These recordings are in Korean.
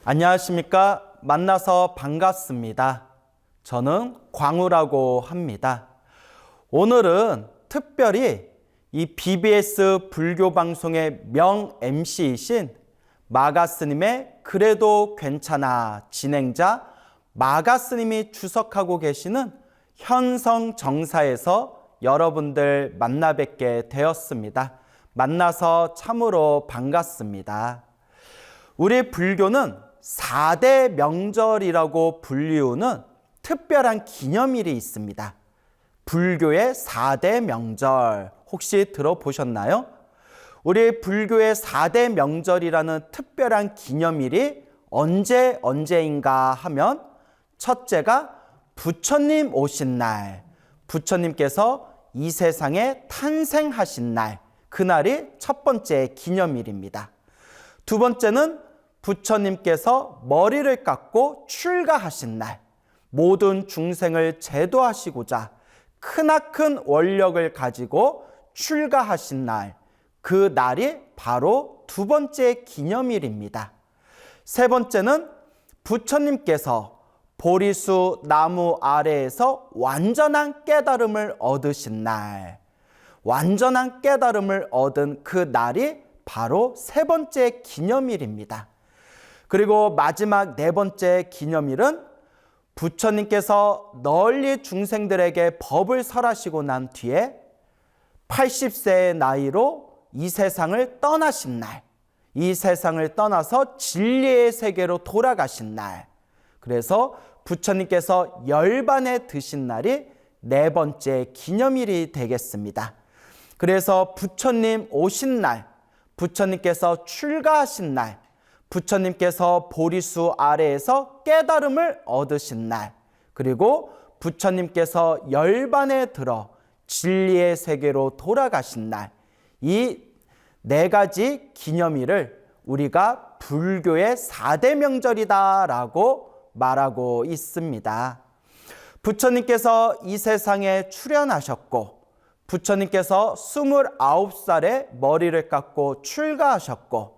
안녕하십니까? 만나서 반갑습니다. 저는 광우라고 합니다. 오늘은 특별히 이 BBS 불교 방송의 명 MC이신 마가스님의 그래도 괜찮아 진행자 마가스님이 주석하고 계시는 현성정사에서 여러분들 만나 뵙게 되었습니다. 만나서 참으로 반갑습니다. 우리 불교는 4대 명절이라고 불리우는 특별한 기념일이 있습니다. 불교의 4대 명절 혹시 들어보셨나요? 우리 불교의 4대 명절이라는 특별한 기념일이 언제인가 하면 첫째가 부처님 오신 날, 부처님께서 이 세상에 탄생하신 날, 그날이 첫 번째 기념일입니다. 두 번째는 부처님께서 머리를 깎고 출가하신 날, 모든 중생을 제도하시고자 크나큰 원력을 가지고 출가하신 날, 그 날이 바로 두 번째 기념일입니다. 세 번째는 부처님께서 보리수 나무 아래에서 완전한 깨달음을 얻으신 날, 완전한 깨달음을 얻은 그 날이 바로 세 번째 기념일입니다. 그리고 마지막 네 번째 기념일은 부처님께서 널리 중생들에게 법을 설하시고 난 뒤에 80세의 나이로 이 세상을 떠나신 날, 이 세상을 떠나서 진리의 세계로 돌아가신 날, 그래서 부처님께서 열반에 드신 날이 네 번째 기념일이 되겠습니다. 그래서 부처님 오신 날, 부처님께서 출가하신 날, 부처님께서 보리수 아래에서 깨달음을 얻으신 날, 그리고 부처님께서 열반에 들어 진리의 세계로 돌아가신 날, 이 네 가지 기념일을 우리가 불교의 4대 명절이다라고 말하고 있습니다. 부처님께서 이 세상에 출현하셨고, 부처님께서 29살에 머리를 깎고 출가하셨고,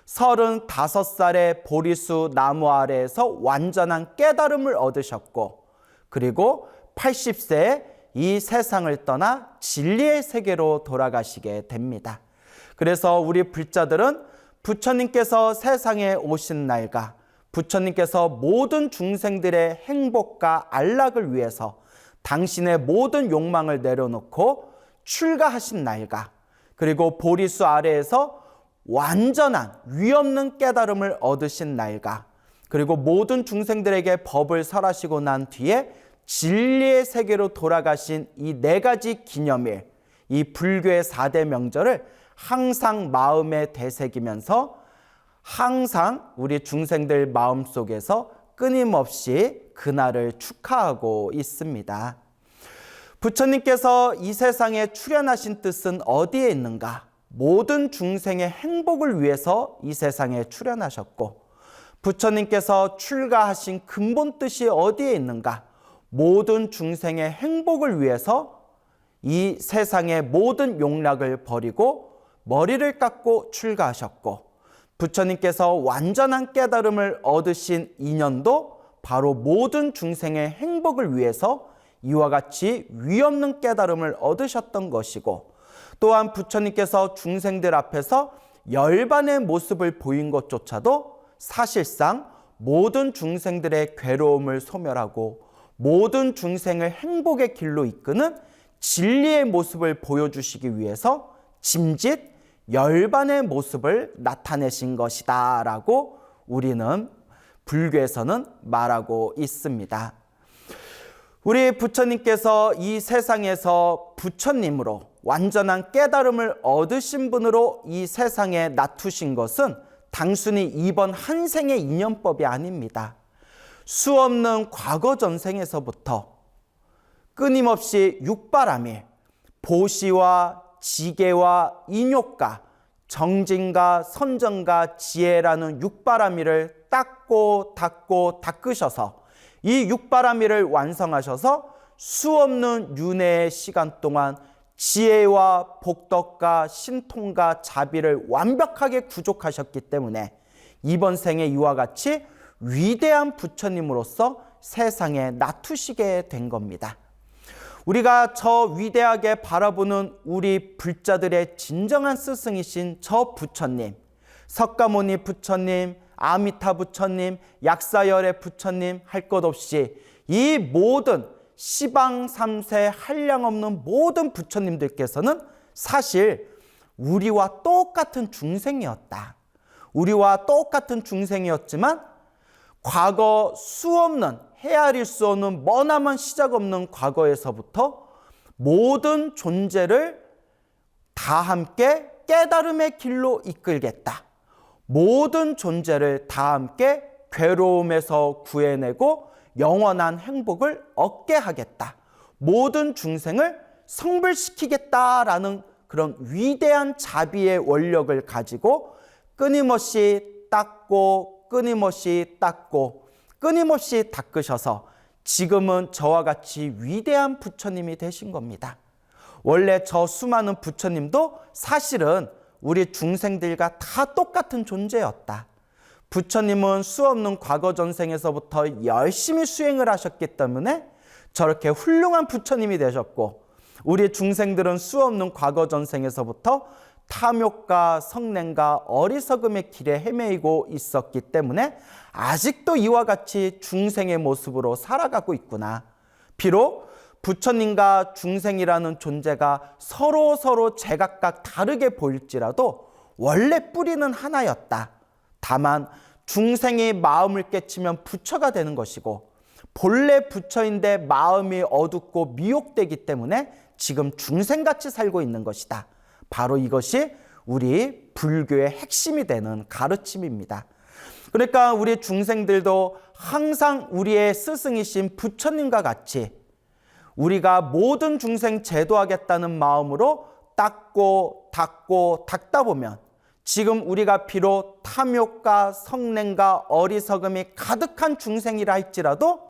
35살에 보리수 나무 아래에서 완전한 깨달음을 얻으셨고, 그리고 80세에 이 세상을 떠나 진리의 세계로 돌아가시게 됩니다. 그래서 우리 불자들은 부처님께서 세상에 오신 날과 부처님께서 모든 중생들의 행복과 안락을 위해서 당신의 모든 욕망을 내려놓고 출가하신 날과, 그리고 보리수 아래에서 완전한 위없는 깨달음을 얻으신 날과, 그리고 모든 중생들에게 법을 설하시고 난 뒤에 진리의 세계로 돌아가신 이 네 가지 기념일, 이 불교의 4대 명절을 항상 마음에 되새기면서 항상 우리 중생들 마음속에서 끊임없이 그날을 축하하고 있습니다. 부처님께서 이 세상에 출현하신 뜻은 어디에 있는가? 모든 중생의 행복을 위해서 이 세상에 출현하셨고, 부처님께서 출가하신 근본 뜻이 어디에 있는가? 모든 중생의 행복을 위해서 이 세상의 모든 욕락을 버리고 머리를 깎고 출가하셨고, 부처님께서 완전한 깨달음을 얻으신 인연도 바로 모든 중생의 행복을 위해서 이와 같이 위없는 깨달음을 얻으셨던 것이고, 또한 부처님께서 중생들 앞에서 열반의 모습을 보인 것조차도 사실상 모든 중생들의 괴로움을 소멸하고 모든 중생을 행복의 길로 이끄는 진리의 모습을 보여주시기 위해서 짐짓 열반의 모습을 나타내신 것이다 라고 우리는 불교에서는 말하고 있습니다. 우리 부처님께서 이 세상에서 부처님으로 완전한 깨달음을 얻으신 분으로 이 세상에 나투신 것은 단순히 이번 한 생의 인연법이 아닙니다. 수없는 과거 전생에서부터 끊임없이 육바라밀, 보시와 지계와 인욕가, 정진과 선정과 지혜라는 육바라밀을 닦고 닦으셔서 이 육바라밀을 완성하셔서 수없는 윤회의 시간 동안 지혜와 복덕과 신통과 자비를 완벽하게 구족하셨기 때문에 이번 생에 이와 같이 위대한 부처님으로서 세상에 나투시게 된 겁니다. 우리가 저 위대하게 바라보는 우리 불자들의 진정한 스승이신 저 부처님, 석가모니 부처님, 아미타 부처님, 약사열애 부처님 할 것 없이 이 모든 시방 3세 한량없는 모든 부처님들께서는 사실 우리와 똑같은 중생이었다. 우리와 똑같은 중생이었지만 과거 수없는 헤아릴 수 없는 머나먼 시작 없는 과거에서부터 모든 존재를 다 함께 깨달음의 길로 이끌겠다. 모든 존재를 다 함께 괴로움에서 구해내고 영원한 행복을 얻게 하겠다. 모든 중생을 성불시키겠다라는 그런 위대한 자비의 원력을 가지고 끊임없이 닦고 끊임없이 닦고 끊임없이 닦으셔서 지금은 저와 같이 위대한 부처님이 되신 겁니다. 원래 저 수많은 부처님도 사실은 우리 중생들과 다 똑같은 존재였다. 부처님은 수없는 과거 전생에서부터 열심히 수행을 하셨기 때문에 저렇게 훌륭한 부처님이 되셨고, 우리 중생들은 수없는 과거 전생에서부터 탐욕과 성냄과 어리석음의 길에 헤매이고 있었기 때문에 아직도 이와 같이 중생의 모습으로 살아가고 있구나. 비록 부처님과 중생이라는 존재가 서로 제각각 다르게 보일지라도 원래 뿌리는 하나였다. 다만 중생이 마음을 깨치면 부처가 되는 것이고, 본래 부처인데 마음이 어둡고 미혹되기 때문에 지금 중생같이 살고 있는 것이다. 바로 이것이 우리 불교의 핵심이 되는 가르침입니다. 그러니까 우리 중생들도 항상 우리의 스승이신 부처님과 같이 우리가 모든 중생 제도하겠다는 마음으로 닦고 닦다 보면 지금 우리가 비록 탐욕과 성냄과 어리석음이 가득한 중생이라 할지라도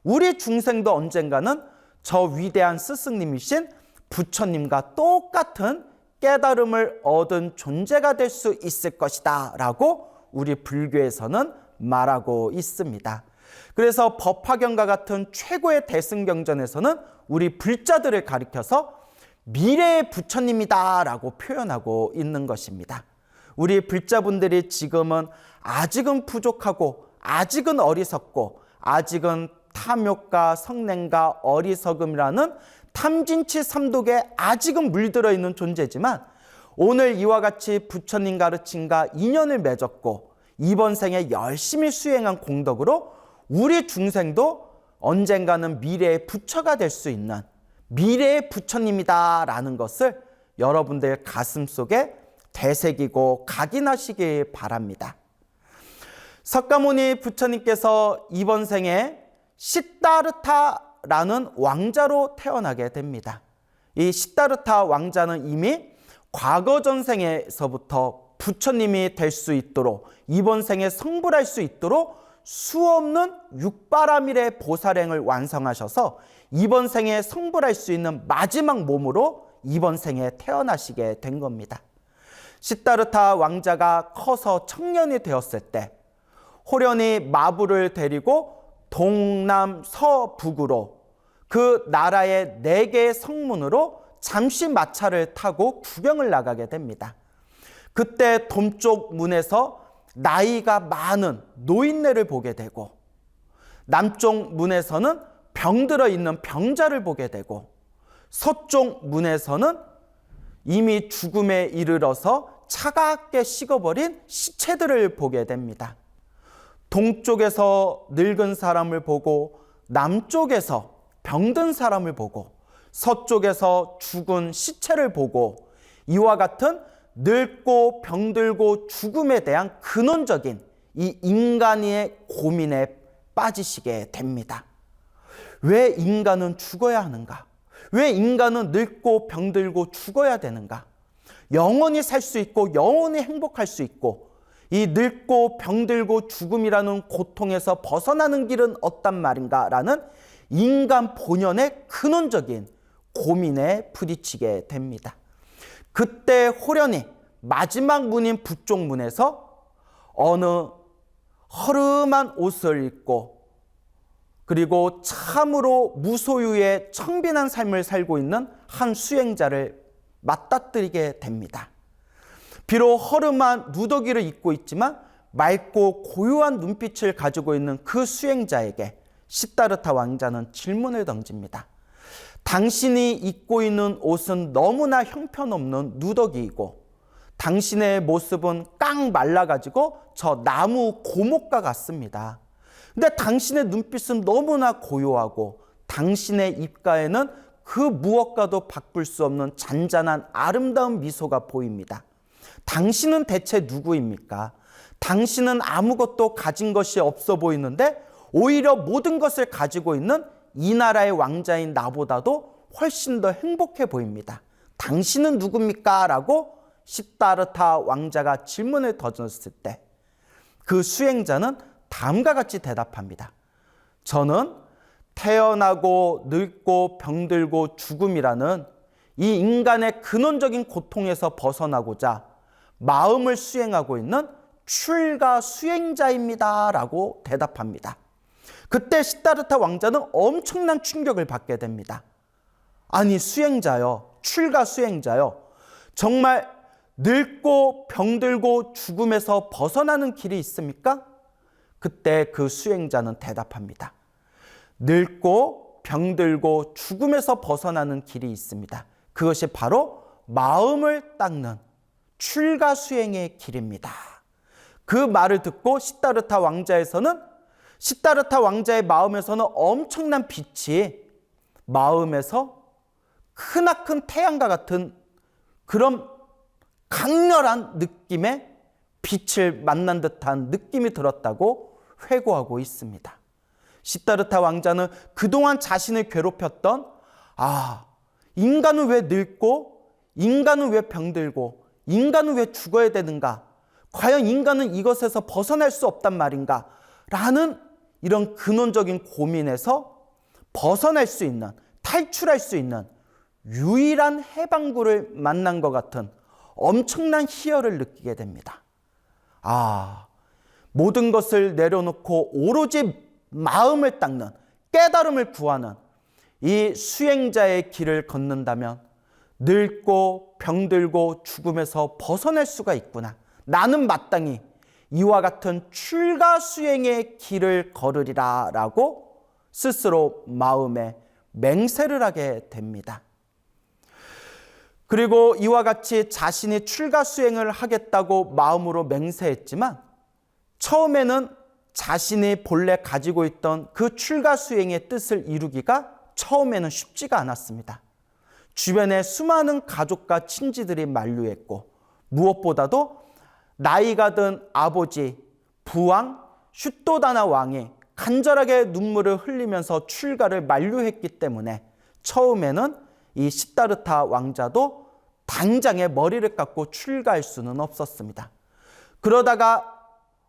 우리 중생도 언젠가는 저 위대한 스승님이신 부처님과 똑같은 깨달음을 얻은 존재가 될 수 있을 것이다 라고 우리 불교에서는 말하고 있습니다. 그래서 법화경과 같은 최고의 대승경전에서는 우리 불자들을 가리켜서 미래의 부처님이다 라고 표현하고 있는 것입니다. 우리 불자분들이 지금은 아직은 부족하고 아직은 어리석고 아직은 탐욕과 성냄과 어리석음이라는 탐진치 삼독에 아직은 물들어 있는 존재지만 오늘 이와 같이 부처님 가르침과 인연을 맺었고 이번 생에 열심히 수행한 공덕으로 우리 중생도 언젠가는 미래의 부처가 될 수 있는 미래의 부처님이다 라는 것을 여러분들 가슴속에 되새기고 각인하시길 바랍니다. 석가모니 부처님께서 이번 생에 시다르타라는 왕자로 태어나게 됩니다. 이 시다르타 왕자는 이미 과거 전생에서부터 부처님이 될 수 있도록 이번 생에 성불할 수 있도록 수없는 육바라밀의 보살행을 완성하셔서 이번 생에 성불할 수 있는 마지막 몸으로 이번 생에 태어나시게 된 겁니다. 시다르타 왕자가 커서 청년이 되었을 때 호련히 마부를 데리고 동남 서북으로 그 나라의 4개의 성문으로 잠시 마차를 타고 구경을 나가게 됩니다. 그때 동쪽 문에서 나이가 많은 노인네를 보게 되고 남쪽 문에서는 병들어 있는 병자를 보게 되고 서쪽 문에서는 이미 죽음에 이르러서 차갑게 식어버린 시체들을 보게 됩니다. 동쪽에서 늙은 사람을 보고 남쪽에서 병든 사람을 보고 서쪽에서 죽은 시체를 보고 이와 같은 늙고 병들고 죽음에 대한 근원적인 이 인간의 고민에 빠지시게 됩니다. 왜 인간은 죽어야 하는가? 왜 인간은 늙고 병들고 죽어야 되는가? 영원히 살 수 있고 영원히 행복할 수 있고 이 늙고 병들고 죽음이라는 고통에서 벗어나는 길은 어떤 말인가? 라는 인간 본연의 근원적인 고민에 부딪히게 됩니다. 그때 호련히 마지막 문인 북쪽 문에서 어느 허름한 옷을 입고 그리고 참으로 무소유의 청빈한 삶을 살고 있는 한 수행자를 맞닥뜨리게 됩니다. 비록 허름한 누더기를 입고 있지만 맑고 고요한 눈빛을 가지고 있는 그 수행자에게 시다르타 왕자는 질문을 던집니다. 당신이 입고 있는 옷은 너무나 형편없는 누더기이고 당신의 모습은 깡 말라가지고 저 나무 고목과 같습니다. 근데 당신의 눈빛은 너무나 고요하고 당신의 입가에는 그 무엇과도 바꿀 수 없는 잔잔한 아름다운 미소가 보입니다. 당신은 대체 누구입니까? 당신은 아무것도 가진 것이 없어 보이는데 오히려 모든 것을 가지고 있는 이 나라의 왕자인 나보다도 훨씬 더 행복해 보입니다. 당신은 누굽니까? 라고 시다르타 왕자가 질문을 던졌을 때 그 수행자는 다음과 같이 대답합니다. 저는 태어나고 늙고 병들고 죽음이라는 이 인간의 근원적인 고통에서 벗어나고자 마음을 수행하고 있는 출가 수행자입니다. 라고 대답합니다. 그때 시다르타 왕자는 엄청난 충격을 받게 됩니다. 아니 수행자요, 출가 수행자요, 정말 늙고 병들고 죽음에서 벗어나는 길이 있습니까? 그때 그 수행자는 대답합니다. 늙고 병들고 죽음에서 벗어나는 길이 있습니다. 그것이 바로 마음을 닦는 출가 수행의 길입니다. 그 말을 듣고 시다르타 왕자의 마음에서는 엄청난 빛이 마음에서 크나큰 태양과 같은 그런 강렬한 느낌의 빛을 만난 듯한 느낌이 들었다고 회고하고 있습니다. 시다르타 왕자는 그동안 자신을 괴롭혔던 인간은 왜 늙고 인간은 왜 병들고 인간은 왜 죽어야 되는가, 과연 인간은 이것에서 벗어날 수 없단 말인가 라는 이런 근원적인 고민에서 벗어날 수 있는, 탈출할 수 있는 유일한 해방구를 만난 것 같은 엄청난 희열을 느끼게 됩니다. 모든 것을 내려놓고 오로지 마음을 닦는, 깨달음을 구하는 이 수행자의 길을 걷는다면 늙고 병들고 죽음에서 벗어날 수가 있구나. 나는 마땅히 이와 같은 출가 수행의 길을 걸으리라 라고 스스로 마음에 맹세를 하게 됩니다. 그리고 이와 같이 자신이 출가 수행을 하겠다고 마음으로 맹세했지만 처음에는 자신이 본래 가지고 있던 그 출가 수행의 뜻을 이루기가 처음에는 쉽지가 않았습니다. 주변에 수많은 가족과 친지들이 만류했고 무엇보다도 나이가 든 아버지 부왕 슈토다나 왕이 간절하게 눈물을 흘리면서 출가를 만류했기 때문에 처음에는 이 시다르타 왕자도 당장에 머리를 깎고 출가할 수는 없었습니다. 그러다가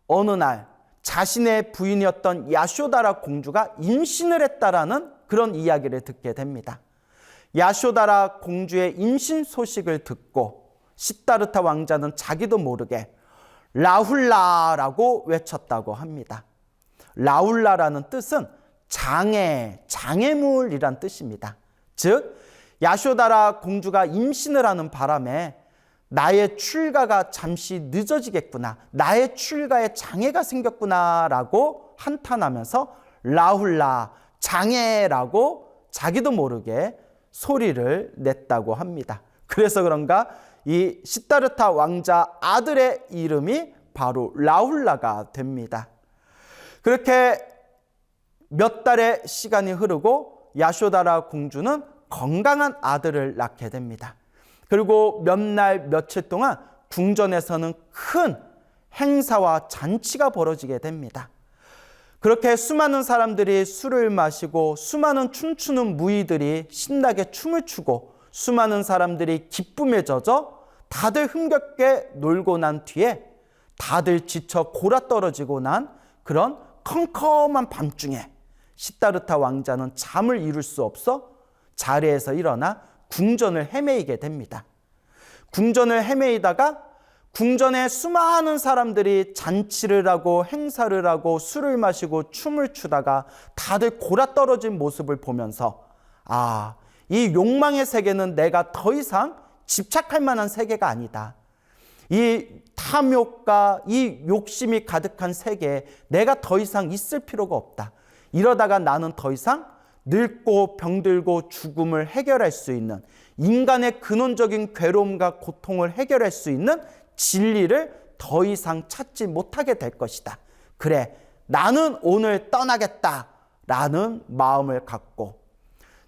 어느 날 자신의 부인이었던 야쇼다라 공주가 임신을 했다라는 그런 이야기를 듣게 됩니다. 야쇼다라 공주의 임신 소식을 듣고 시다르타 왕자는 자기도 모르게 라훌라라고 외쳤다고 합니다. 라훌라라는 뜻은 장애물이란 뜻입니다. 즉 야쇼다라 공주가 임신을 하는 바람에 나의 출가가 잠시 늦어지겠구나, 나의 출가에 장애가 생겼구나 라고 한탄하면서 라훌라, 장애라고 자기도 모르게 소리를 냈다고 합니다. 그래서 그런가 이 시다르타 왕자 아들의 이름이 바로 라훌라가 됩니다. 그렇게 몇 달의 시간이 흐르고 야쇼다라 공주는 건강한 아들을 낳게 됩니다. 그리고 몇 날 며칠 동안 궁전에서는 큰 행사와 잔치가 벌어지게 됩니다. 그렇게 수많은 사람들이 술을 마시고 수많은 춤추는 무희들이 신나게 춤을 추고 수많은 사람들이 기쁨에 젖어 다들 흥겹게 놀고 난 뒤에 다들 지쳐 골아떨어지고 난 그런 컴컴한 밤중에 시다르타 왕자는 잠을 이룰 수 없어 자리에서 일어나 궁전을 헤매이게 됩니다. 궁전을 헤매이다가 궁전에 수많은 사람들이 잔치를 하고 행사를 하고 술을 마시고 춤을 추다가 다들 골아떨어진 모습을 보면서 이 욕망의 세계는 내가 더 이상 집착할 만한 세계가 아니다. 이 탐욕과 이 욕심이 가득한 세계에 내가 더 이상 있을 필요가 없다. 이러다가 나는 더 이상 늙고 병들고 죽음을 해결할 수 있는, 인간의 근원적인 괴로움과 고통을 해결할 수 있는 진리를 더 이상 찾지 못하게 될 것이다. 그래, 나는 오늘 떠나겠다라는 마음을 갖고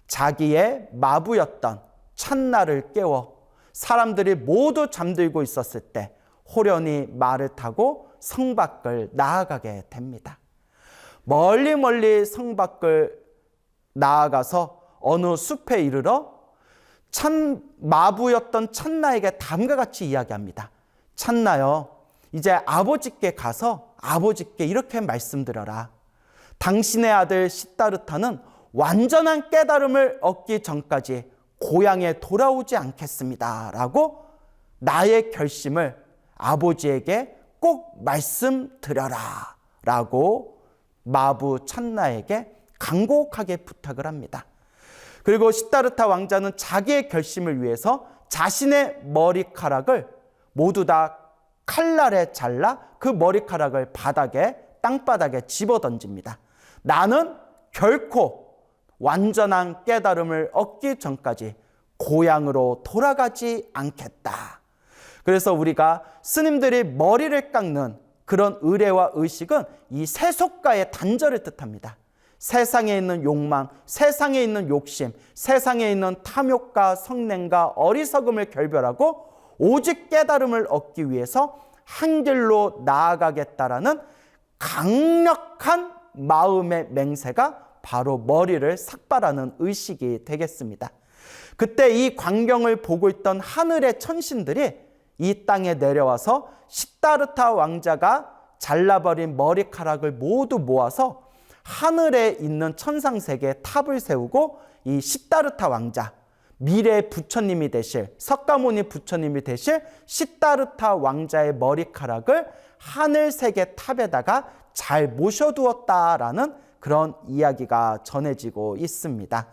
자기의 마부였던 찬나를 깨워 사람들이 모두 잠들고 있었을 때 호련히 말을 타고 성 밖을 나아가게 됩니다. 멀리 멀리 성 밖을 나아가서 어느 숲에 이르러 마부였던 찬나에게 다음과 같이 이야기합니다. 찬나여, 이제 아버지께 가서 아버지께 이렇게 말씀드려라. 당신의 아들 시다르타는 완전한 깨달음을 얻기 전까지 고향에 돌아오지 않겠습니다. 라고 나의 결심을 아버지에게 꼭 말씀드려라. 라고 마부 찬나에게 간곡하게 부탁을 합니다. 그리고 시다르타 왕자는 자기의 결심을 위해서 자신의 머리카락을 모두 다 칼날에 잘라 그 머리카락을 땅바닥에 집어던집니다. 나는 결코 완전한 깨달음을 얻기 전까지 고향으로 돌아가지 않겠다. 그래서 우리가 스님들이 머리를 깎는 그런 의례와 의식은 이 세속과의 단절을 뜻합니다. 세상에 있는 욕망, 세상에 있는 욕심, 세상에 있는 탐욕과 성냄과 어리석음을 결별하고 오직 깨달음을 얻기 위해서 한 길로 나아가겠다라는 강력한 마음의 맹세가 바로 머리를 삭발하는 의식이 되겠습니다. 그때 이 광경을 보고 있던 하늘의 천신들이 이 땅에 내려와서 시다르타 왕자가 잘라버린 머리카락을 모두 모아서 하늘에 있는 천상세계에 탑을 세우고 이 시다르타 왕자, 미래의 부처님이 되실, 석가모니 부처님이 되실 시다르타 왕자의 머리카락을 하늘세계 탑에다가 잘 모셔두었다라는 그런 이야기가 전해지고 있습니다.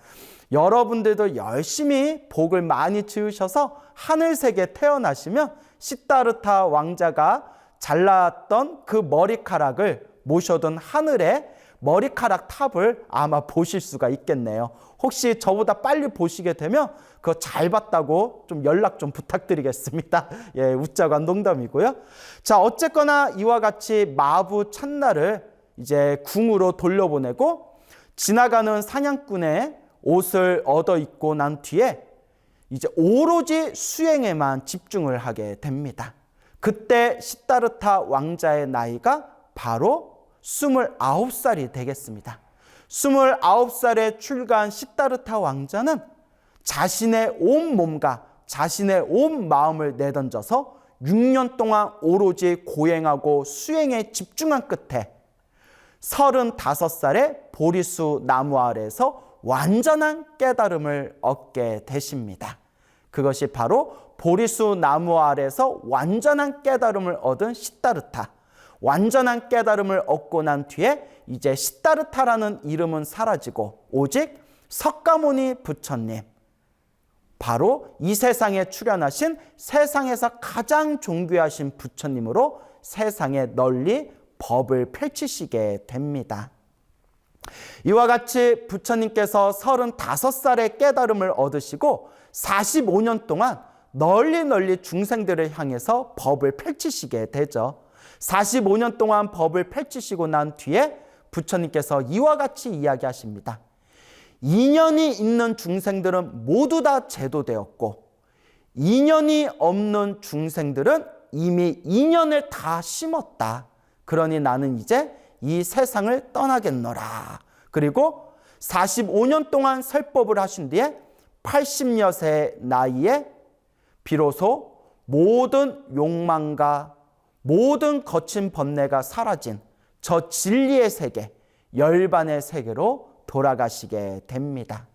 여러분들도 열심히 복을 많이 지으셔서 하늘세계에 태어나시면 시다르타 왕자가 잘랐던 그 머리카락을 모셔둔 하늘에 머리카락 탑을 아마 보실 수가 있겠네요. 혹시 저보다 빨리 보시게 되면 그거 잘 봤다고 좀 연락 좀 부탁드리겠습니다. 예, 웃자고 한 농담이고요. 자, 어쨌거나 이와 같이 마부 찬나를 이제 궁으로 돌려보내고 지나가는 사냥꾼의 옷을 얻어 입고 난 뒤에 이제 오로지 수행에만 집중을 하게 됩니다. 그때 시다르타 왕자의 나이가 바로 29살이 되겠습니다. 29살에 출가한 시다르타 왕자는 자신의 온 몸과 자신의 온 마음을 내던져서 6년 동안 오로지 고행하고 수행에 집중한 끝에 35살에 보리수 나무 아래에서 완전한 깨달음을 얻게 되십니다. 그것이 바로 보리수 나무 아래에서 완전한 깨달음을 얻은 시다르타. 완전한 깨달음을 얻고 난 뒤에 이제 시다르타라는 이름은 사라지고 오직 석가모니 부처님, 바로 이 세상에 출현하신 세상에서 가장 존귀하신 부처님으로 세상에 널리 법을 펼치시게 됩니다. 이와 같이 부처님께서 35살의 깨달음을 얻으시고 45년 동안 널리 중생들을 향해서 법을 펼치시게 되죠. 45년 동안 법을 펼치시고 난 뒤에 부처님께서 이와 같이 이야기하십니다. 인연이 있는 중생들은 모두 다 제도되었고 인연이 없는 중생들은 이미 인연을 다 심었다. 그러니 나는 이제 이 세상을 떠나겠노라. 그리고 45년 동안 설법을 하신 뒤에 80여세 나이에 비로소 모든 욕망과 모든 거친 번뇌가 사라진 저 진리의 세계, 열반의 세계로 돌아가시게 됩니다.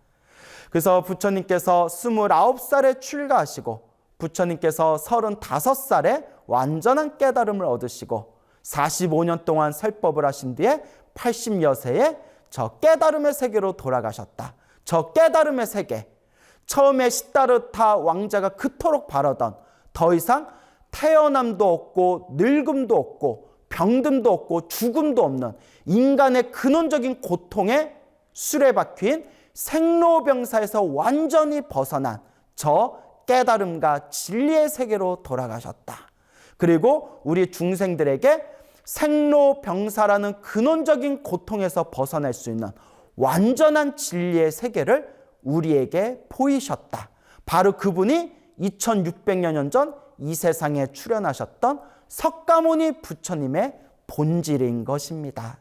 그래서 부처님께서 29살에 출가하시고 부처님께서 35살에 완전한 깨달음을 얻으시고 45년 동안 설법을 하신 뒤에 80여 세에 저 깨달음의 세계로 돌아가셨다. 저 깨달음의 세계, 처음에 시다르타 왕자가 그토록 바라던 더 이상 태어남도 없고 늙음도 없고 병듦도 없고 죽음도 없는 인간의 근원적인 고통에 수레바퀴인 생로병사에서 완전히 벗어난 저 깨달음과 진리의 세계로 돌아가셨다. 그리고 우리 중생들에게 생로병사라는 근원적인 고통에서 벗어날 수 있는 완전한 진리의 세계를 우리에게 보이셨다. 바로 그분이 2600여 년 전 이 세상에 출현하셨던 석가모니 부처님의 본질인 것입니다.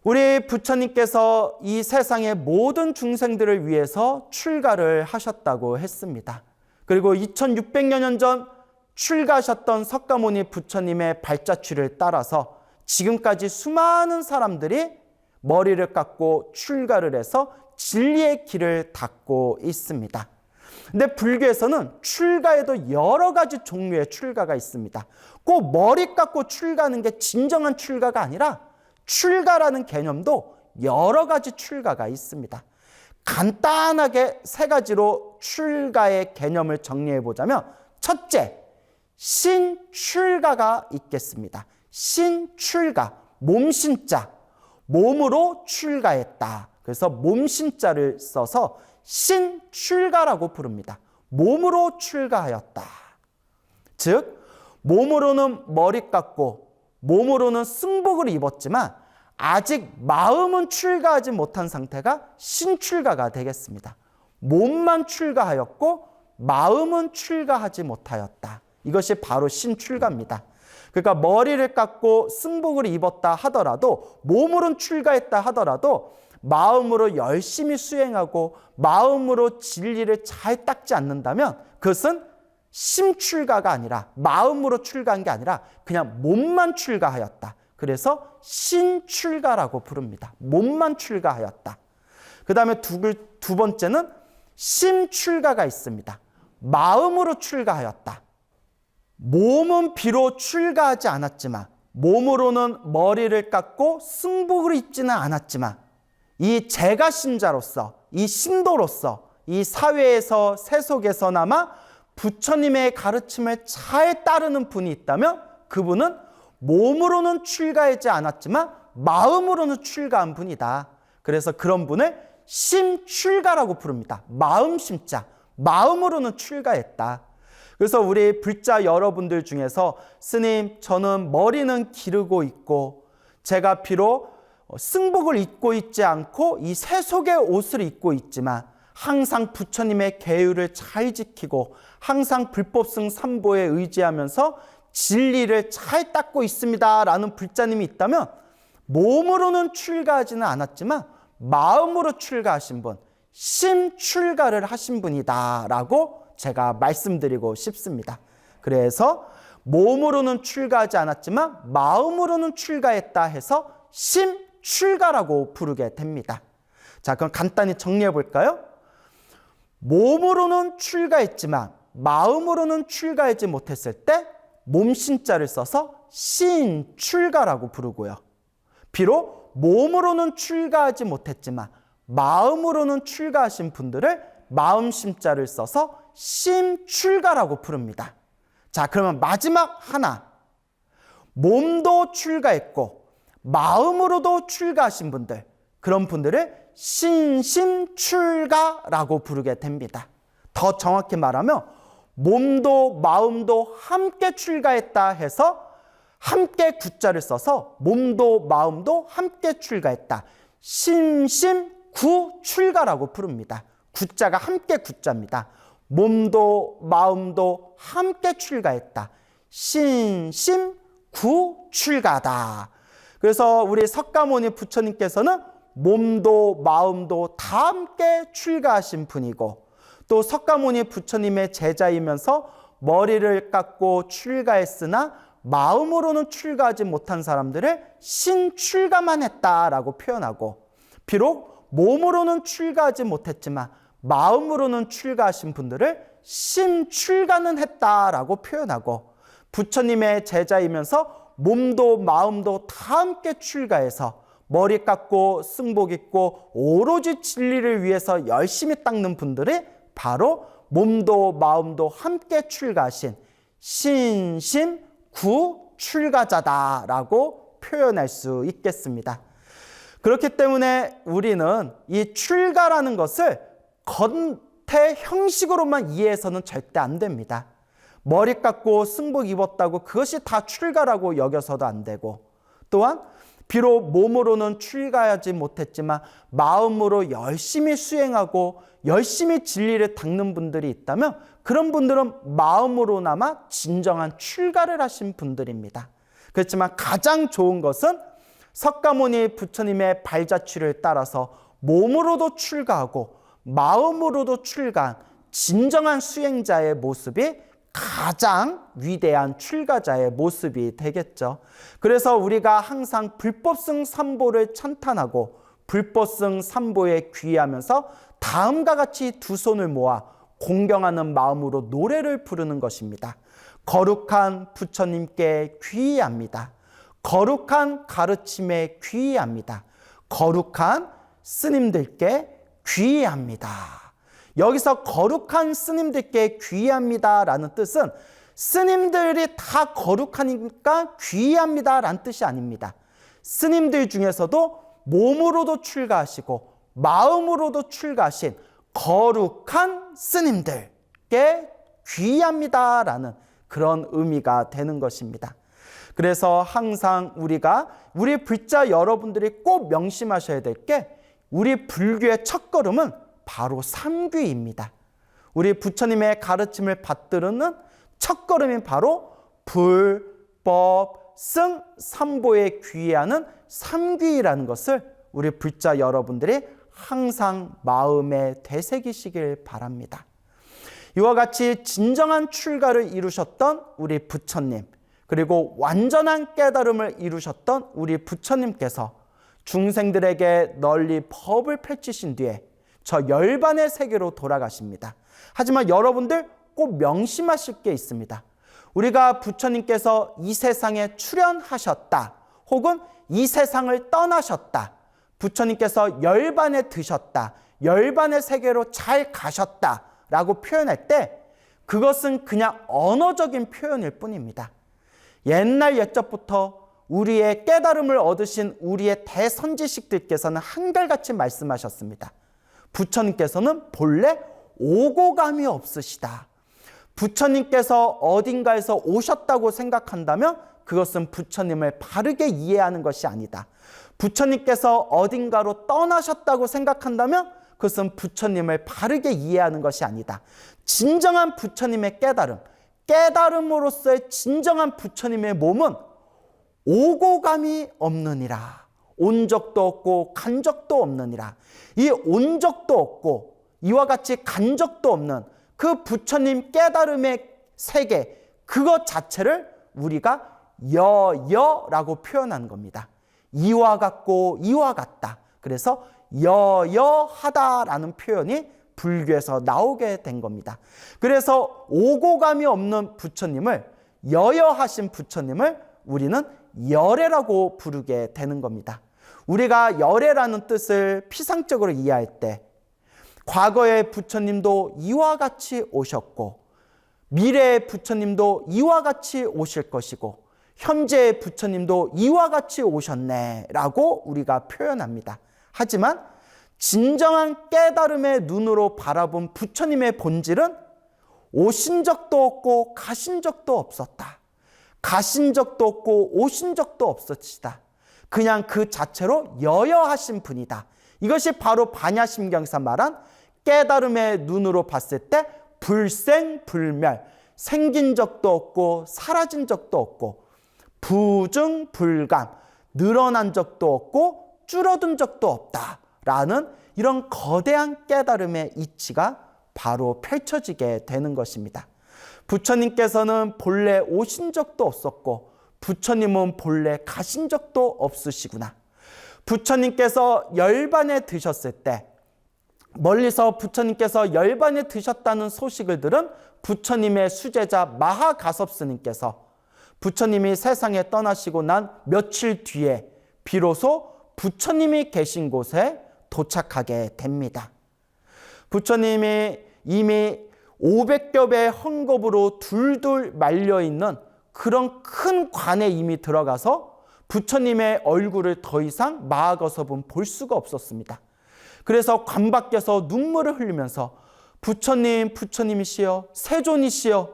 우리 부처님께서 이 세상의 모든 중생들을 위해서 출가를 하셨다고 했습니다. 그리고 2600여 년 전 출가하셨던 석가모니 부처님의 발자취를 따라서 지금까지 수많은 사람들이 머리를 깎고 출가를 해서 진리의 길을 닦고 있습니다. 근데 불교에서는 출가에도 여러 가지 종류의 출가가 있습니다. 꼭 머리 깎고 출가하는 게 진정한 출가가 아니라 출가라는 개념도 여러 가지 출가가 있습니다. 간단하게 세 가지로 출가의 개념을 정리해 보자면, 첫째, 신출가가 있겠습니다. 신출가, 몸신자, 몸으로 출가했다. 그래서 몸신자를 써서 신출가라고 부릅니다. 몸으로 출가하였다. 즉, 몸으로는 머리 깎고 몸으로는 승복을 입었지만 아직 마음은 출가하지 못한 상태가 신출가가 되겠습니다. 몸만 출가하였고 마음은 출가하지 못하였다. 이것이 바로 신출가입니다. 그러니까 머리를 깎고 승복을 입었다 하더라도, 몸으로는 출가했다 하더라도 마음으로 열심히 수행하고 마음으로 진리를 잘 닦지 않는다면 그것은 심출가가 아니라, 마음으로 출가한 게 아니라 그냥 몸만 출가하였다. 그래서 신출가라고 부릅니다. 몸만 출가하였다. 그 다음에 두 번째는 심출가가 있습니다. 마음으로 출가하였다. 몸은 비록 출가하지 않았지만, 몸으로는 머리를 깎고 승복을 입지는 않았지만, 이 제가 신자로서, 이 신도로서, 이 사회에서 세속에서나마 부처님의 가르침을 잘 따르는 분이 있다면 그분은 몸으로는 출가하지 않았지만 마음으로는 출가한 분이다. 그래서 그런 분을 심출가라고 부릅니다. 마음심자, 마음으로는 출가했다. 그래서 우리 불자 여러분들 중에서, 스님, 저는 머리는 기르고 있고 제가 비록 승복을 입고 있지 않고 이 세속의 옷을 입고 있지만 항상 부처님의 계율을 잘 지키고 항상 불법승 삼보에 의지하면서 진리를 잘 닦고 있습니다 라는 불자님이 있다면, 몸으로는 출가하지는 않았지만 마음으로 출가하신 분, 심출가를 하신 분이다 라고 제가 말씀드리고 싶습니다. 그래서 몸으로는 출가하지 않았지만 마음으로는 출가했다 해서 심출가라고 부르게 됩니다. 자, 그럼 간단히 정리해 볼까요? 몸으로는 출가했지만 마음으로는 출가하지 못했을 때 몸신자를 써서 신출가라고 부르고요. 비록 몸으로는 출가하지 못했지만 마음으로는 출가하신 분들을 마음심자를 써서 심출가라고 부릅니다. 자, 그러면 마지막 하나, 몸도 출가했고 마음으로도 출가하신 분들, 그런 분들을 신심출가라고 부르게 됩니다. 더 정확히 말하면 몸도 마음도 함께 출가했다 해서 함께 구자를 써서 몸도 마음도 함께 출가했다, 심심구출가라고 부릅니다. 구자가 함께 구자입니다. 몸도 마음도 함께 출가했다, 신심구출가다. 그래서 우리 석가모니 부처님께서는 몸도 마음도 다 함께 출가하신 분이고, 또 석가모니 부처님의 제자이면서 머리를 깎고 출가했으나 마음으로는 출가하지 못한 사람들을 신출가만 했다라고 표현하고, 비록 몸으로는 출가하지 못했지만 마음으로는 출가하신 분들을 심출가는 했다라고 표현하고, 부처님의 제자이면서 몸도 마음도 다 함께 출가해서 머리 깎고 승복 입고 오로지 진리를 위해서 열심히 닦는 분들이 바로 몸도 마음도 함께 출가하신 신심구 출가자다라고 표현할 수 있겠습니다. 그렇기 때문에 우리는 이 출가라는 것을 겉의 형식으로만 이해해서는 절대 안 됩니다. 머리 깎고 승복 입었다고 그것이 다 출가라고 여겨서도 안 되고, 또한 비록 몸으로는 출가하지 못했지만 마음으로 열심히 수행하고 열심히 진리를 닦는 분들이 있다면 그런 분들은 마음으로나마 진정한 출가를 하신 분들입니다. 그렇지만 가장 좋은 것은 석가모니 부처님의 발자취를 따라서 몸으로도 출가하고 마음으로도 출가한 진정한 수행자의 모습이 가장 위대한 출가자의 모습이 되겠죠. 그래서 우리가 항상 불법승 삼보를 찬탄하고 불법승 삼보에 귀의하면서 다음과 같이 두 손을 모아 공경하는 마음으로 노래를 부르는 것입니다. 거룩한 부처님께 귀의합니다. 거룩한 가르침에 귀의합니다. 거룩한 스님들께 귀의합니다. 여기서 거룩한 스님들께 귀의합니다 라는 뜻은 스님들이 다 거룩하니까 귀의합니다 라는 뜻이 아닙니다. 스님들 중에서도 몸으로도 출가하시고 마음으로도 출가하신 거룩한 스님들께 귀의합니다 라는 그런 의미가 되는 것입니다. 그래서 항상 우리 불자 여러분들이 꼭 명심하셔야 될 게 우리 불교의 첫걸음은 바로 삼귀입니다. 우리 부처님의 가르침을 받들는 첫걸음이 바로 불법, 승, 삼보에 귀의하는 삼귀라는 것을 우리 불자 여러분들이 항상 마음에 되새기시길 바랍니다. 이와 같이 진정한 출가를 이루셨던 우리 부처님, 그리고 완전한 깨달음을 이루셨던 우리 부처님께서 중생들에게 널리 법을 펼치신 뒤에 저 열반의 세계로 돌아가십니다. 하지만 여러분들 꼭 명심하실 게 있습니다. 우리가 부처님께서 이 세상에 출현하셨다, 혹은 이 세상을 떠나셨다, 부처님께서 열반에 드셨다, 열반의 세계로 잘 가셨다 라고 표현할 때 그것은 그냥 언어적인 표현일 뿐입니다. 옛날 옛적부터 우리의 깨달음을 얻으신 우리의 대선지식들께서는 한결같이 말씀하셨습니다. 부처님께서는 본래 오고감이 없으시다. 부처님께서 어딘가에서 오셨다고 생각한다면 그것은 부처님을 바르게 이해하는 것이 아니다. 부처님께서 어딘가로 떠나셨다고 생각한다면 그것은 부처님을 바르게 이해하는 것이 아니다. 진정한 부처님의 깨달음으로서의 진정한 부처님의 몸은 오고감이 없느니라. 온 적도 없고 간 적도 없느니라. 이 온 적도 없고 이와 같이 간 적도 없는 그 부처님 깨달음의 세계, 그것 자체를 우리가 여여라고 표현한 겁니다. 이와 같고 이와 같다. 그래서 여여하다라는 표현이 불교에서 나오게 된 겁니다. 그래서 오고감이 없는 부처님을, 여여하신 부처님을 우리는 열애라고 부르게 되는 겁니다. 우리가 열애라는 뜻을 피상적으로 이해할 때 과거의 부처님도 이와 같이 오셨고 미래의 부처님도 이와 같이 오실 것이고 현재의 부처님도 이와 같이 오셨네 라고 우리가 표현합니다. 하지만 진정한 깨달음의 눈으로 바라본 부처님의 본질은 오신 적도 없고 가신 적도 없었다. 가신 적도 없고 오신 적도 없었시다. 그냥 그 자체로 여여하신 분이다. 이것이 바로 반야심경에서 말한 깨달음의 눈으로 봤을 때 불생불멸, 생긴 적도 없고 사라진 적도 없고 부증불감, 늘어난 적도 없고 줄어든 적도 없다라는 이런 거대한 깨달음의 이치가 바로 펼쳐지게 되는 것입니다. 부처님께서는 본래 오신 적도 없었고 부처님은 본래 가신 적도 없으시구나. 부처님께서 열반에 드셨을 때 멀리서 부처님께서 열반에 드셨다는 소식을 들은 부처님의 수제자 마하가섭스님께서 부처님이 세상에 떠나시고 난 며칠 뒤에 비로소 부처님이 계신 곳에 도착하게 됩니다. 부처님이 이미 500여 배의 헝겊으로 둘둘 말려있는 그런 큰 관에 이미 들어가서 부처님의 얼굴을 더 이상 마하거섭은 볼 수가 없었습니다. 그래서 관 밖에서 눈물을 흘리면서 부처님, 부처님이시여, 세존이시여,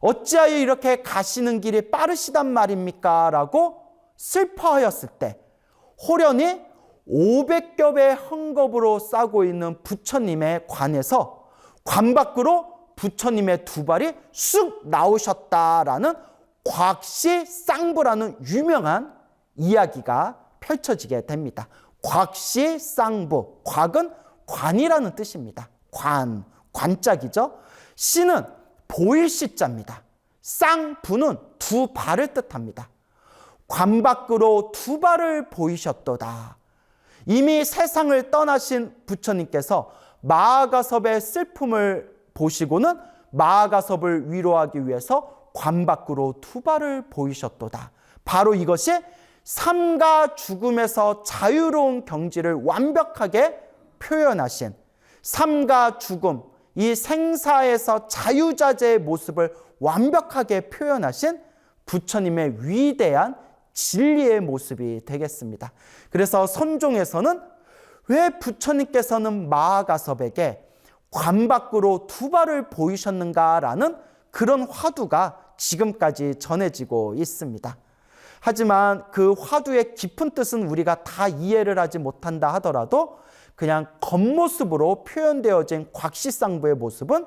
어찌하여 이렇게 가시는 길이 빠르시단 말입니까? 라고 슬퍼하였을 때 호련히 500여 배의 헝겊으로 싸고 있는 부처님의 관에서 관 밖으로 부처님의 두 발이 쑥 나오셨다라는 곽시쌍부라는 유명한 이야기가 펼쳐지게 됩니다. 곽시쌍부, 곽은 관이라는 뜻입니다. 관, 관짝이죠. 시는 보일 시자입니다. 쌍부는 두 발을 뜻합니다. 관 밖으로 두 발을 보이셨도다. 이미 세상을 떠나신 부처님께서 마하가섭의 슬픔을 보시고는 마하가섭을 위로하기 위해서 관 밖으로 두 발을 보이셨도다. 바로 이것이 삶과 죽음에서 자유로운 경지를 완벽하게 표현하신 삶과 죽음, 이 생사에서 자유자재의 모습을 완벽하게 표현하신 부처님의 위대한 진리의 모습이 되겠습니다. 그래서 선종에서는 왜 부처님께서는 마하가섭에게 관 밖으로 두 발을 보이셨는가라는 그런 화두가 지금까지 전해지고 있습니다. 하지만 그 화두의 깊은 뜻은 우리가 다 이해를 하지 못한다 하더라도 그냥 겉모습으로 표현되어진 곽시쌍부의 모습은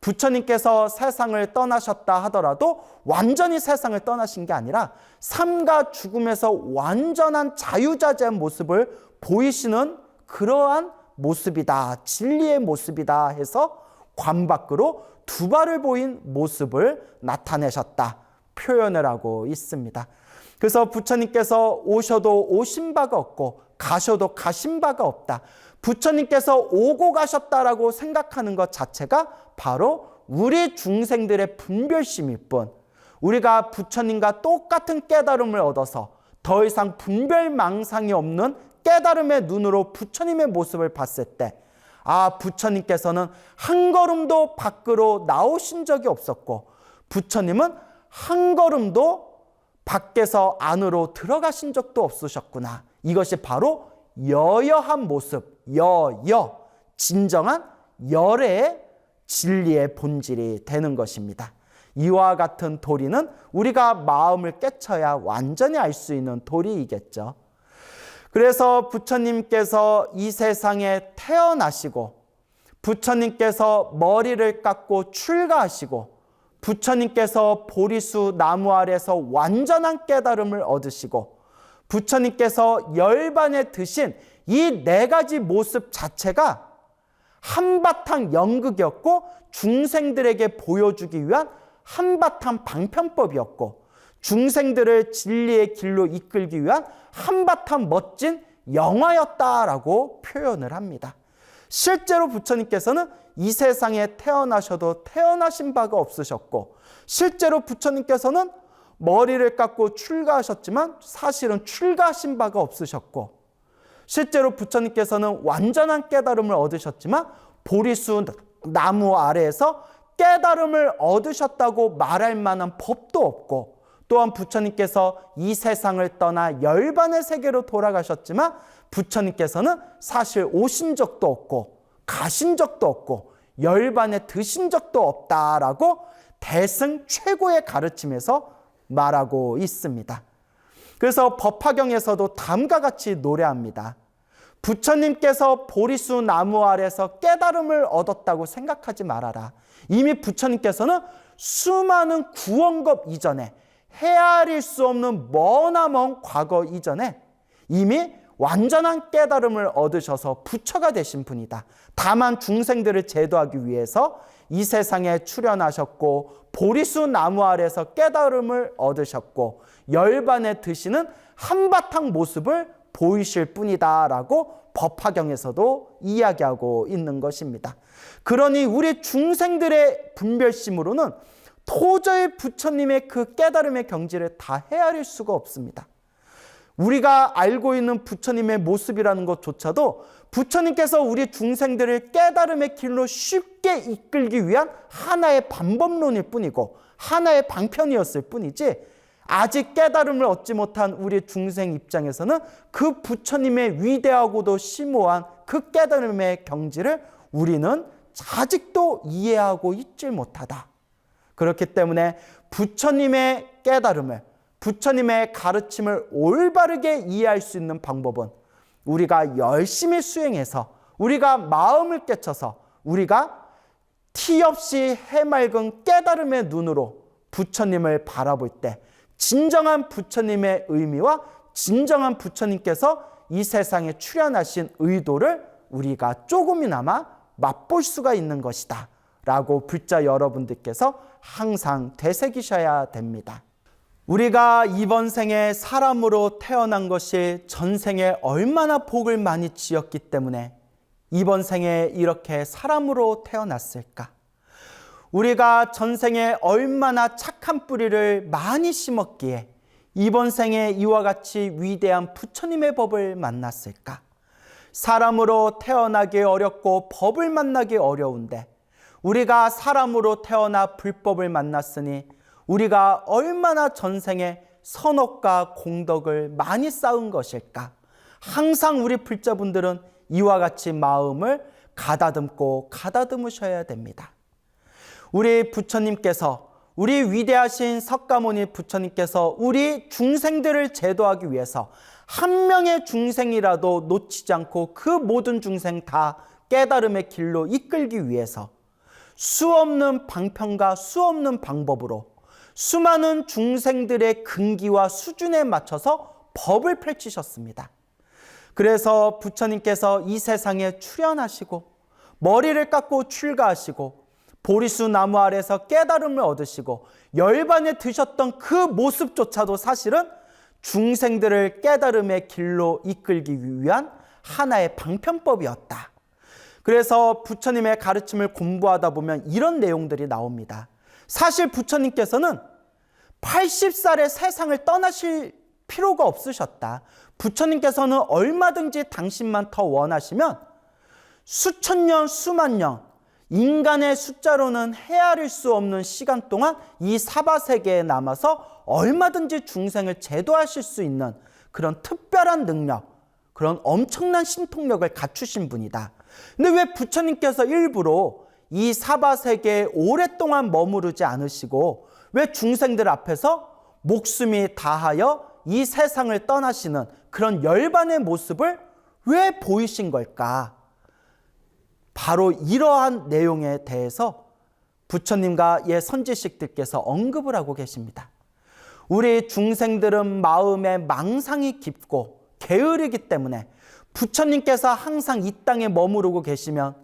부처님께서 세상을 떠나셨다 하더라도 완전히 세상을 떠나신 게 아니라 삶과 죽음에서 완전한 자유자재한 모습을 보이시는 그러한 모습이다, 진리의 모습이다 해서 관 밖으로 두 발을 보인 모습을 나타내셨다, 표현을 하고 있습니다. 그래서 부처님께서 오셔도 오신 바가 없고 가셔도 가신 바가 없다. 부처님께서 오고 가셨다라고 생각하는 것 자체가 바로 우리 중생들의 분별심일 뿐, 우리가 부처님과 똑같은 깨달음을 얻어서 더 이상 분별망상이 없는 깨달음의 눈으로 부처님의 모습을 봤을 때, 아, 부처님께서는 한 걸음도 밖으로 나오신 적이 없었고 부처님은 한 걸음도 밖에서 안으로 들어가신 적도 없으셨구나. 이것이 바로 여여한 모습, 여여, 진정한 열의 진리의 본질이 되는 것입니다. 이와 같은 도리는 우리가 마음을 깨쳐야 완전히 알 수 있는 도리이겠죠. 그래서 부처님께서 이 세상에 태어나시고 부처님께서 머리를 깎고 출가하시고 부처님께서 보리수 나무 아래서 완전한 깨달음을 얻으시고 부처님께서 열반에 드신 이 네 가지 모습 자체가 한바탕 연극이었고 중생들에게 보여주기 위한 한바탕 방편법이었고 중생들을 진리의 길로 이끌기 위한 한바탕 멋진 영화였다라고 표현을 합니다. 실제로 부처님께서는 이 세상에 태어나셔도 태어나신 바가 없으셨고 실제로 부처님께서는 머리를 깎고 출가하셨지만 사실은 출가하신 바가 없으셨고 실제로 부처님께서는 완전한 깨달음을 얻으셨지만 보리수 나무 아래에서 깨달음을 얻으셨다고 말할 만한 법도 없고 또한 부처님께서 이 세상을 떠나 열반의 세계로 돌아가셨지만 부처님께서는 사실 오신 적도 없고 가신 적도 없고 열반에 드신 적도 없다라고 대승 최고의 가르침에서 말하고 있습니다. 그래서 법화경에서도 다음과 같이 노래합니다. 부처님께서 보리수 나무 아래서 깨달음을 얻었다고 생각하지 말아라. 이미 부처님께서는 수많은 구원급 이전에 헤아릴 수 없는 머나먼 과거 이전에 이미 완전한 깨달음을 얻으셔서 부처가 되신 분이다. 다만 중생들을 제도하기 위해서 이 세상에 출현하셨고 보리수 나무 아래서 깨달음을 얻으셨고 열반에 드시는 한바탕 모습을 보이실 뿐이다라고 법화경에서도 이야기하고 있는 것입니다. 그러니 우리 중생들의 분별심으로는 도저히 부처님의 그 깨달음의 경지를 다 헤아릴 수가 없습니다. 우리가 알고 있는 부처님의 모습이라는 것조차도 부처님께서 우리 중생들을 깨달음의 길로 쉽게 이끌기 위한 하나의 방법론일 뿐이고 하나의 방편이었을 뿐이지, 아직 깨달음을 얻지 못한 우리 중생 입장에서는 그 부처님의 위대하고도 심오한 그 깨달음의 경지를 우리는 아직도 이해하고 있지 못하다. 그렇기 때문에 부처님의 깨달음을, 부처님의 가르침을 올바르게 이해할 수 있는 방법은 우리가 열심히 수행해서, 우리가 마음을 깨쳐서, 우리가 티 없이 해맑은 깨달음의 눈으로 부처님을 바라볼 때 진정한 부처님의 의미와 진정한 부처님께서 이 세상에 출현하신 의도를 우리가 조금이나마 맛볼 수가 있는 것이다 라고 불자 여러분들께서 항상 되새기셔야 됩니다. 우리가 이번 생에 사람으로 태어난 것이 전생에 얼마나 복을 많이 지었기 때문에 이번 생에 이렇게 사람으로 태어났을까? 우리가 전생에 얼마나 착한 뿌리를 많이 심었기에 이번 생에 이와 같이 위대한 부처님의 법을 만났을까? 사람으로 태어나기 어렵고 법을 만나기 어려운데 우리가 사람으로 태어나 불법을 만났으니 우리가 얼마나 전생에 선업과 공덕을 많이 쌓은 것일까? 항상 우리 불자분들은 이와 같이 마음을 가다듬고 가다듬으셔야 됩니다. 우리 부처님께서, 우리 위대하신 석가모니 부처님께서 우리 중생들을 제도하기 위해서 한 명의 중생이라도 놓치지 않고 그 모든 중생 다 깨달음의 길로 이끌기 위해서 수없는 방편과 수없는 방법으로 수많은 중생들의 근기와 수준에 맞춰서 법을 펼치셨습니다. 그래서 부처님께서 이 세상에 출현하시고 머리를 깎고 출가하시고 보리수 나무 아래서 깨달음을 얻으시고 열반에 드셨던 그 모습조차도 사실은 중생들을 깨달음의 길로 이끌기 위한 하나의 방편법이었다. 그래서 부처님의 가르침을 공부하다 보면 이런 내용들이 나옵니다. 사실 부처님께서는 80살에 세상을 떠나실 필요가 없으셨다. 부처님께서는 얼마든지 당신만 더 원하시면 수천 년, 수만 년, 인간의 숫자로는 헤아릴 수 없는 시간 동안 이 사바세계에 남아서 얼마든지 중생을 제도하실 수 있는 그런 특별한 능력, 그런 엄청난 신통력을 갖추신 분이다. 근데 왜 부처님께서 일부러 이 사바세계에 오랫동안 머무르지 않으시고 왜 중생들 앞에서 목숨이 다하여 이 세상을 떠나시는 그런 열반의 모습을 왜 보이신 걸까? 바로 이러한 내용에 대해서 부처님과 예 선지식들께서 언급을 하고 계십니다. 우리 중생들은 마음에 망상이 깊고 게으르기 때문에 부처님께서 항상 이 땅에 머무르고 계시면,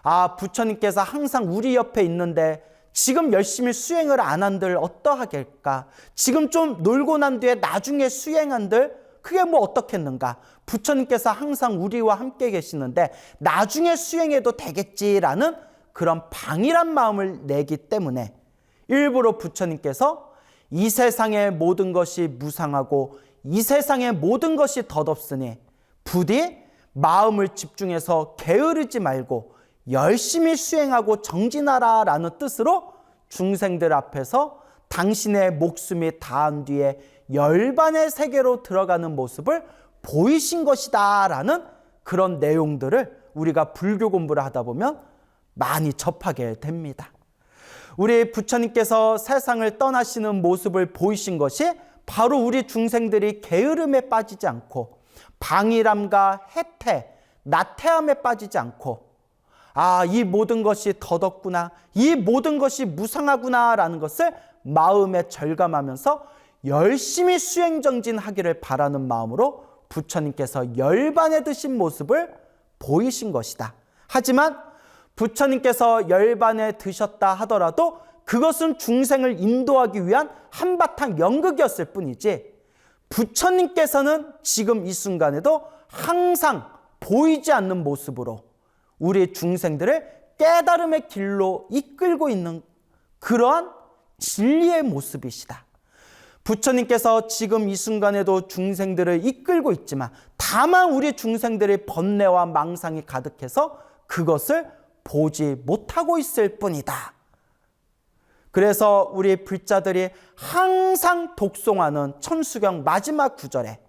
아, 부처님께서 항상 우리 옆에 있는데 지금 열심히 수행을 안 한들 어떠하겠까? 지금 좀 놀고 난 뒤에 나중에 수행한들 그게 뭐 어떻겠는가? 부처님께서 항상 우리와 함께 계시는데 나중에 수행해도 되겠지라는 그런 방일한 마음을 내기 때문에 일부러 부처님께서 이 세상의 모든 것이 무상하고 이 세상의 모든 것이 덧없으니 부디 마음을 집중해서 게으르지 말고 열심히 수행하고 정진하라라는 뜻으로 중생들 앞에서 당신의 목숨이 다한 뒤에 열반의 세계로 들어가는 모습을 보이신 것이다 라는 그런 내용들을 우리가 불교 공부를 하다 보면 많이 접하게 됩니다. 우리 부처님께서 세상을 떠나시는 모습을 보이신 것이 바로 우리 중생들이 게으름에 빠지지 않고 방일함과 해태, 나태함에 빠지지 않고 아, 이 모든 것이 덧없구나, 이 모든 것이 무상하구나 라는 것을 마음에 절감하면서 열심히 수행정진하기를 바라는 마음으로 부처님께서 열반에 드신 모습을 보이신 것이다. 하지만 부처님께서 열반에 드셨다 하더라도 그것은 중생을 인도하기 위한 한바탕 연극이었을 뿐이지 부처님께서는 지금 이 순간에도 항상 보이지 않는 모습으로 우리 중생들을 깨달음의 길로 이끌고 있는 그러한 진리의 모습이시다. 부처님께서 지금 이 순간에도 중생들을 이끌고 있지만 다만 우리 중생들의 번뇌와 망상이 가득해서 그것을 보지 못하고 있을 뿐이다. 그래서 우리 불자들이 항상 독송하는 천수경 마지막 구절에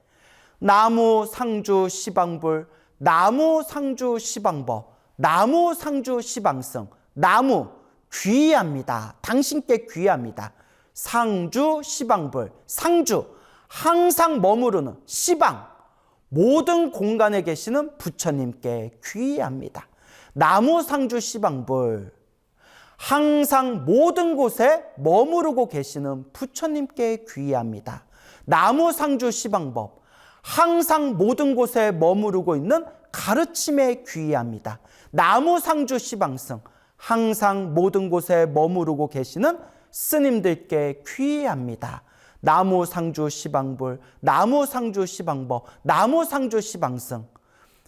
나무 상주 시방불, 나무 상주 시방법, 나무 상주 시방승, 나무 귀합니다. 당신께 귀합니다. 상주 시방불, 상주 항상 머무르는 시방 모든 공간에 계시는 부처님께 귀합니다. 나무 상주 시방불 항상 모든 곳에 머무르고 계시는 부처님께 귀합니다. 나무 상주 시방법 항상 모든 곳에 머무르고 있는 가르침에 귀합니다. 나무 상주 시방승 항상 모든 곳에 머무르고 계시는 스님들께 귀합니다. 나무 상주 시방불, 나무 상주 시방법, 나무 상주 시방승.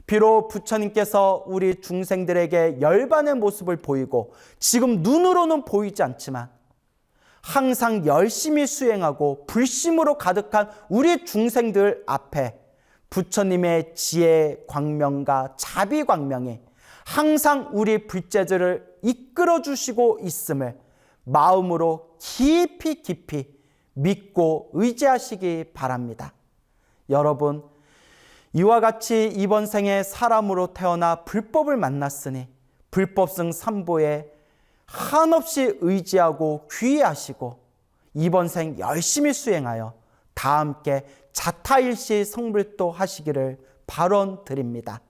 비록 부처님께서 우리 중생들에게 열반의 모습을 보이고 지금 눈으로는 보이지 않지만 항상 열심히 수행하고 불심으로 가득한 우리 중생들 앞에 부처님의 지혜 광명과 자비 광명이 항상 우리 불제들을 이끌어 주시고 있음을 마음으로 깊이 믿고 의지하시기 바랍니다. 여러분, 이와 같이 이번 생에 사람으로 태어나 불법을 만났으니 불법승 삼보에 한없이 의지하고 귀의하시고 이번 생 열심히 수행하여 다 함께 자타일시 성불도 하시기를 발언드립니다.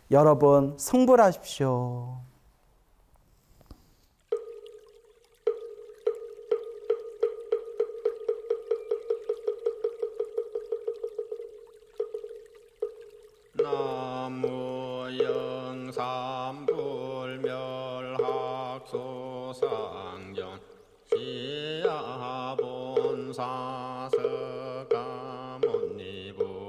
여러분 성불하십시오. 나무 영삼불멸학소상전 시야본사석가못니불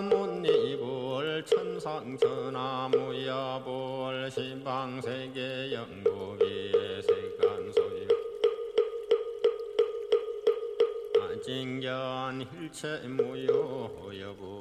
못니불 천상천하무야불 신방세계 영국이 색간소유 아징견 일체무효 여부